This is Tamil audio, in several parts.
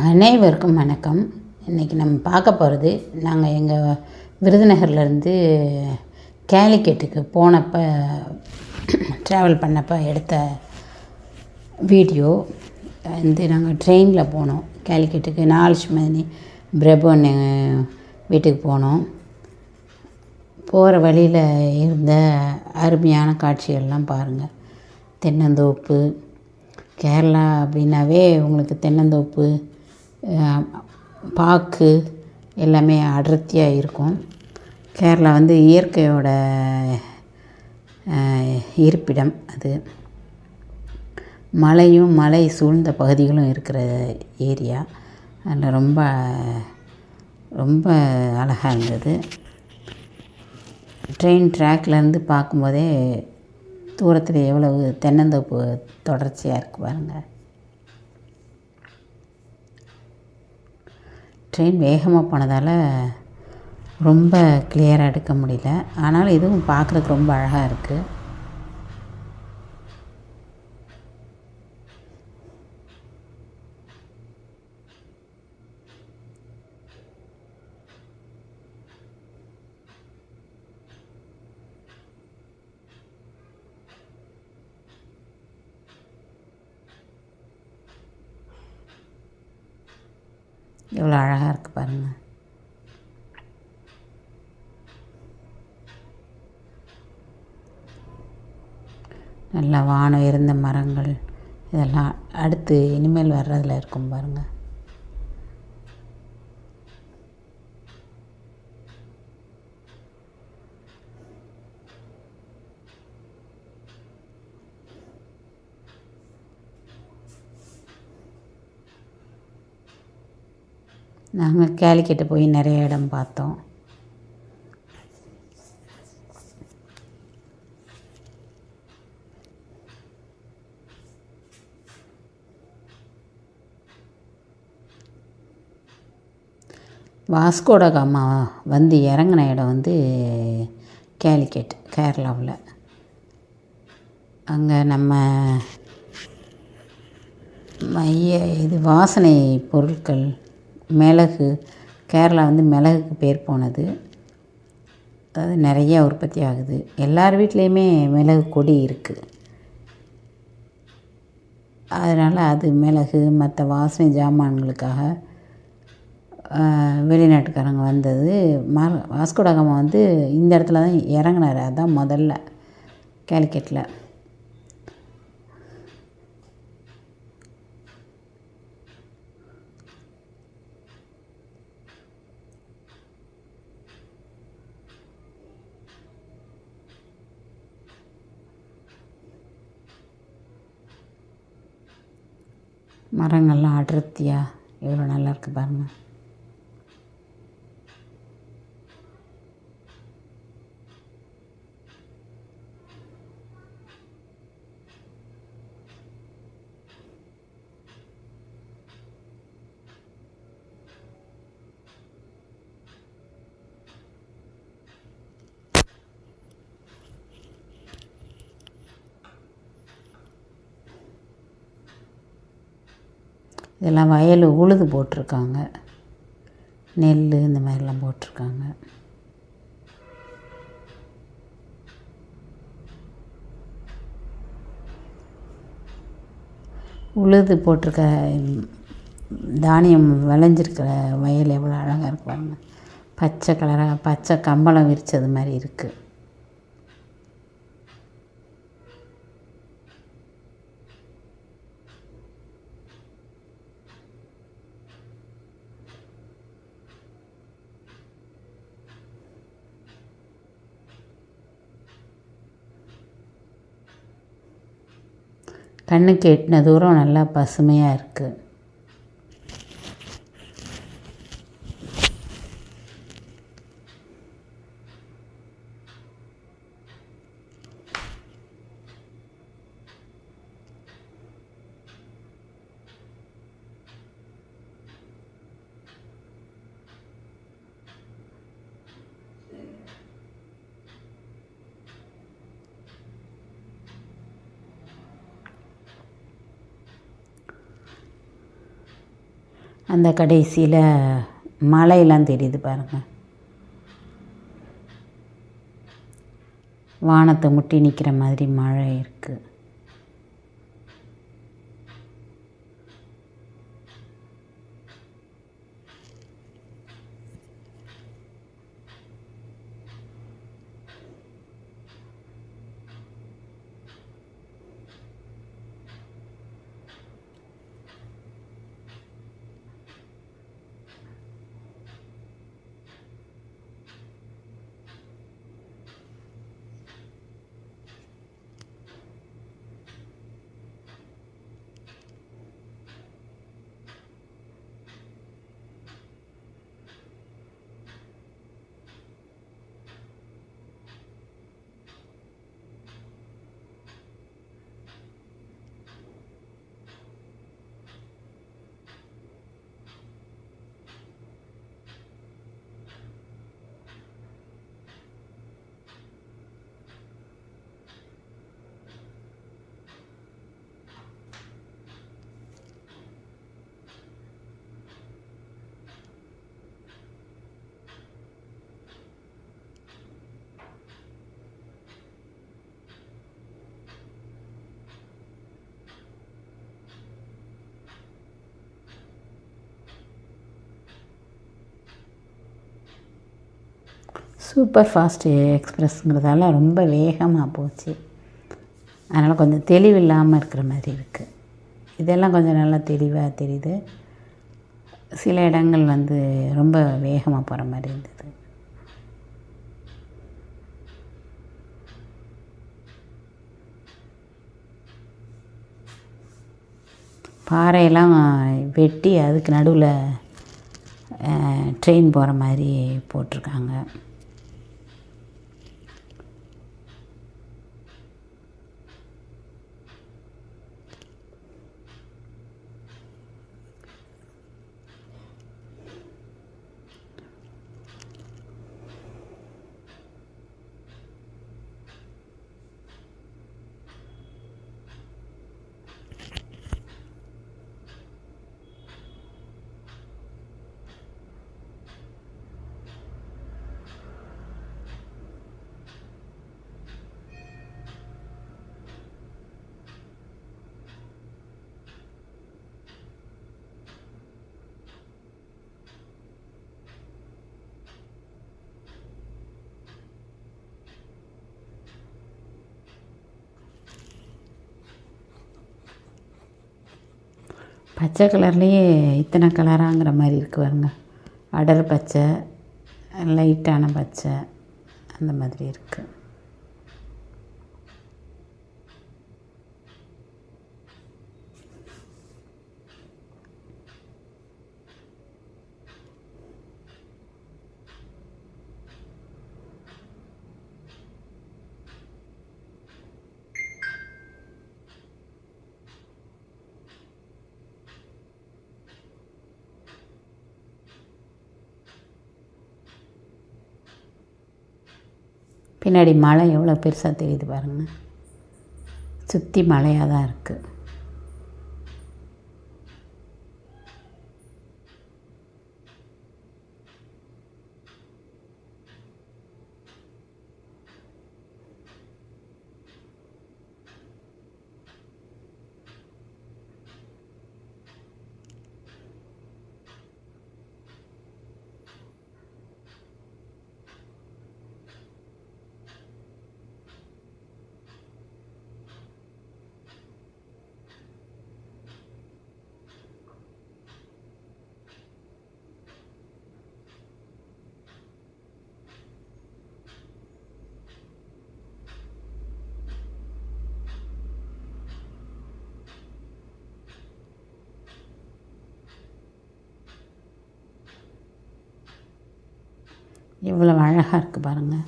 அனைவருக்கும் வணக்கம். இன்றைக்கி நம்ம பார்க்க போகிறது, நாங்கள் எங்கள் விருதுநகர்லேருந்து கேலிக்கட்டுக்கு போனப்போ ட்ராவல் பண்ணப்போ எடுத்த வீடியோ. நாங்கள் ட்ரெயினில் போனோம் கேலிக்கட்டுக்கு. நாலட்சுமி பிரபு வீட்டுக்கு போனோம். போகிற வழியில் இருந்த அருமையான காட்சிகள்லாம் பாருங்கள். தென்னந்தோப்பு, கேரளா அப்படின்னாவே உங்களுக்கு தென்னந்தோப்பு, பாக்கு எல்லாமே அடர்த்தியாக இருக்கும். கேரளா இயற்கையோட இருப்பிடம். அது மலையும் மலை சூழ்ந்த பகுதிகளும் இருக்கிற ஏரியா. அதில் ரொம்ப ரொம்ப அழகாக இருந்தது. ட்ரெயின் ட்ராக்லேருந்து பார்க்கும்போதே தூரத்தில் எவ்வளவு தென்னந்தோப்பு தொடர்ச்சியாக இருக்குது பாருங்கள். ட்ரெயின் வேகமாக போனதால் ரொம்ப கிளியராக எடுக்க முடியல. ஆனாலும் இதுவும் பார்க்குறதுக்கு ரொம்ப அழகாக இருக்குது. எவ்வளோ அழகாக இருக்குது பாருங்கள். நல்லா வானம் இருந்த மரங்கள் இதெல்லாம் அடுத்து இனிமேல் வர்றதில் இருக்கும் பாருங்கள். நாங்கள் கேலிக்கட்டு போய் நிறைய இடம் பார்த்தோம். வாஸ்கோட காமா இறங்கின இடம் கேலிக்கட், கேரளாவில். அங்கே நம்ம வாசனை பொருட்கள், மிளகு, கேரளா மிளகுக்கு பேர் போனது. அதாவது நிறையா உற்பத்தி ஆகுது. எல்லார் வீட்லேயுமே மிளகு கொடி இருக்குது. அதனால் அது மிளகு மற்ற வாசனை ஜாமான்களுக்காக வெளிநாட்டுக்காரங்க வந்தது. வாஸ்கோட காமா இந்த இடத்துல தான் இறங்கினார். அதுதான் முதல்ல கேலிக்கட்டில். மரங்கள்லாம் அடர்த்தியாக எவ்வளோ நல்லா இருக்குது பாருங்கள். இதெல்லாம் வயல் உழுது போட்டிருக்காங்க. நெல் இந்த மாதிரிலாம் போட்டிருக்காங்க. உழுது போட்டிருக்க தானியம் விளைஞ்சிருக்கிற வயல் எவ்வளோ அழகாக இருப்பாங்க. பச்சை கலராக பச்சை கம்பளம் விரித்தது மாதிரி இருக்குது. கண்ணுக்கு எட்டின தூரம் நல்லா பசுமையாக இருக்குது. அந்த கடைசியில் மலையெல்லாம் தெரியுது பாருங்கள். வானத்தை முட்டி நிற்கிற மாதிரி மழை இருக்குது. சூப்பர் ஃபாஸ்ட் எக்ஸ்ப்ரெஸ்ங்கிறதால ரொம்ப வேகமாக போச்சு. அதனால் கொஞ்சம் தெளிவில்லாமல் இருக்கிற மாதிரி இருக்குது. இதெல்லாம் கொஞ்சம் நல்லா தெளிவாக தெரியுது. சில இடங்கள் வந்து ரொம்ப வேகமாக போகிற மாதிரி இருந்தது. பாறையெல்லாம் வெட்டி அதுக்கு நடுவில் ட்ரெயின் போகிற மாதிரி போட்டிருக்காங்க. பச்சை கலர்லேயே இத்தனை கலராங்கிற மாதிரி இருக்குது பாருங்க. அடர் பச்சை, லைட்டான பச்சை, அந்த மாதிரி இருக்குது. பின்னாடி மலை எவ்வளோ பெருசாக தெரியுது பாருங்கள். சுற்றி மலையாக தான் இருக்குது. எவ்வளோ அழகாக இருக்குது பாருங்கள்.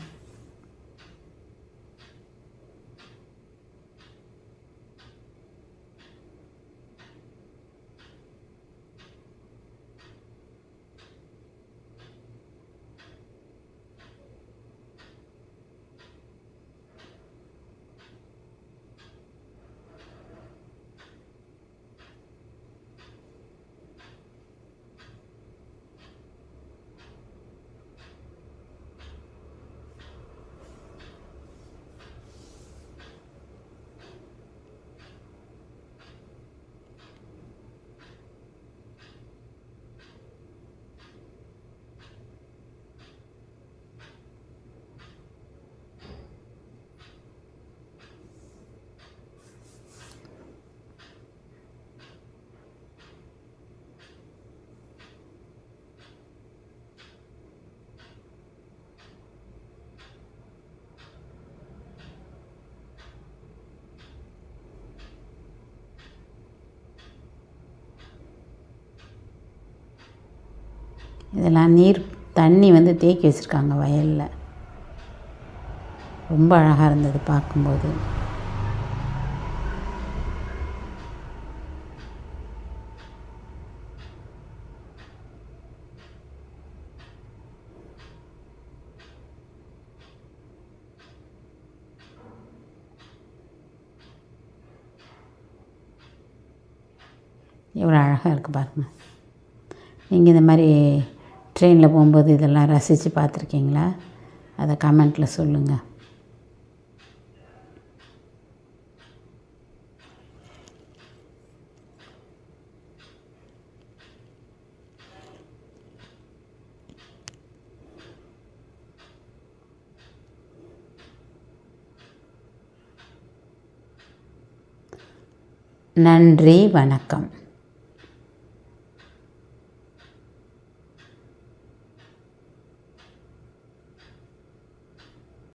இதெல்லாம் தண்ணி வந்து தேக்கி வச்சுருக்காங்க வயலில். ரொம்ப அழகாக இருந்தது பார்க்கும்போது. எவ்வளோ அழகாக இருக்குது பாருங்கள். நீங்கள் இந்த மாதிரி ட்ரெயினில் போகும்போது இதெல்லாம் ரசித்து பார்த்துருக்கீங்களா? அதை கமெண்ட்டில் சொல்லுங்கள். நன்றி, வணக்கம்.